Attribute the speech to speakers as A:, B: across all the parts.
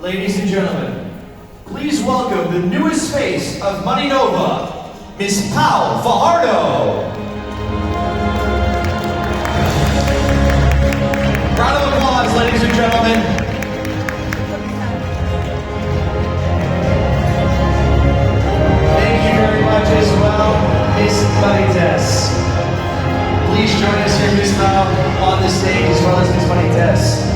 A: Ladies and gentlemen, please welcome the newest face of Money Nova, Miss Pau Fajardo. Round of applause, ladies and gentlemen. Thank you very much as well, Miss Marites. Please join us here, Miss Pau, on the stage as well as Miss Marites.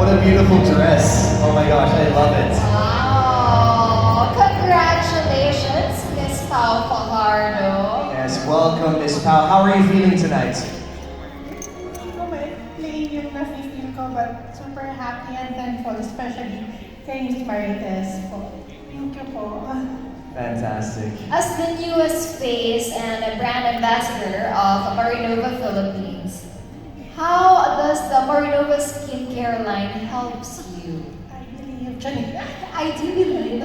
A: What a beautiful dress. Oh my gosh, I love it.
B: Wow! Congratulations, Miss Pau Fajardo.
A: Yes, welcome, Miss Pau. How are you feeling tonight?
C: Plain yung na-feel ko, but super happy and thankful, especially kay Miss Marites po. Thank you po.
A: Fantastic.
B: As the newest face and a brand ambassador of Marinova Philippines, how does the Marinova skincare line helps you?
C: I believe, Johnny.
B: I do believe.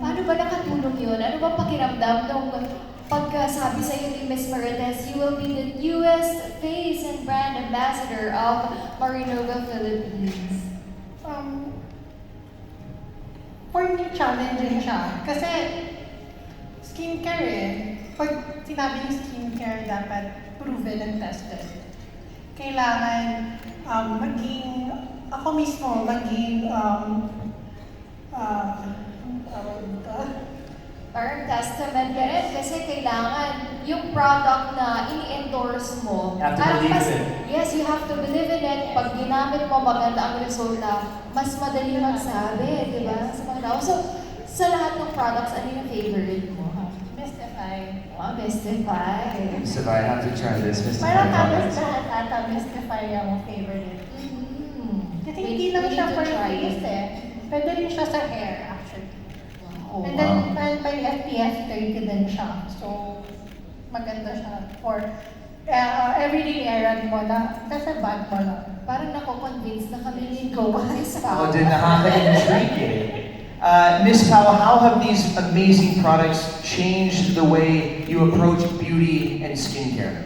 B: Paano ba nakatulong yun? Ano ba pakiramdam nung pagkasabi sa iyo ni Miss Marites, you will be the newest face and brand ambassador of Marinova Philippines?
C: For me, challenging siya. Kasi, skincare pag sinabi yung skincare, dapat proven and tested. Kailangan maging, ako mismo, maging, tawag dito?
B: Parang testament ka rin kasi kailangan yung product na ini-endorse mo.
A: You have to
B: parang
A: believe in it.
B: Yes, you have to believe in it. Pag ginamit mo, maganda ang resulta, mas madali magsabi, di ba? Sa mga tao. So, sa lahat ng products, ano yung favorite mo?
C: Mystify.
B: Oh, Mystify.
A: So I have to try this, Mr.
C: Parang
A: Fajardo.
C: halos lahat ata Mystify ang favorite. Kasi
B: We-
C: hindi lang
B: we
C: siya
B: need to
C: for
B: try
C: face
B: it.
C: Pwede rin siya sa hair, actually.
B: Oh,
C: And
B: wow.
C: then, may SPF 30 din siya. So, maganda siya for everyday errand mo na, kasi bag mo lang.
B: Parang nako-convince na kami ni Go Miss
A: Oh,
B: Pao.
A: din nakaka-intrigue eh. Miss Pau, how have these amazing products changed the way you approach beauty and skincare?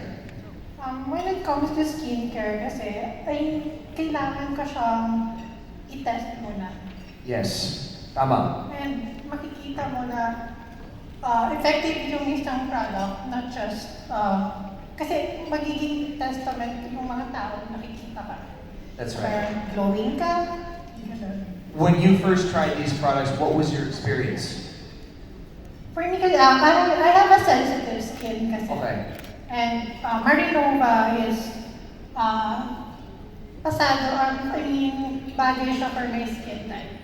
C: When it comes to skincare kasi, ay kailangan ko siyang i-test muna.
A: Yes, tama.
C: And makikita mo na effective yung isang product, not just, kasi magiging testament yung mga tao, nakikita ka.
A: That's right.
C: Parang glowing ka, gano'n.
A: When you first tried these products, what was your experience?
C: For me, kasi I have a sensitive skin kasi.
A: Okay.
C: And Marinova is pasado, bagay siya for my skin type.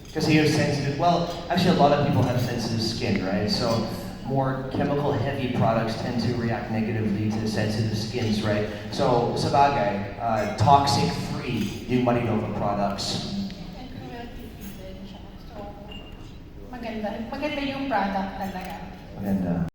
A: Because you have sensitive, well, actually a lot of people have sensitive skin, right? So more chemical heavy products tend to react negatively to sensitive skins, right? So sa bagay, toxic free yung Money Nova products.
C: And cruelty free din siya. So, maganda yung product talaga.
A: Maganda.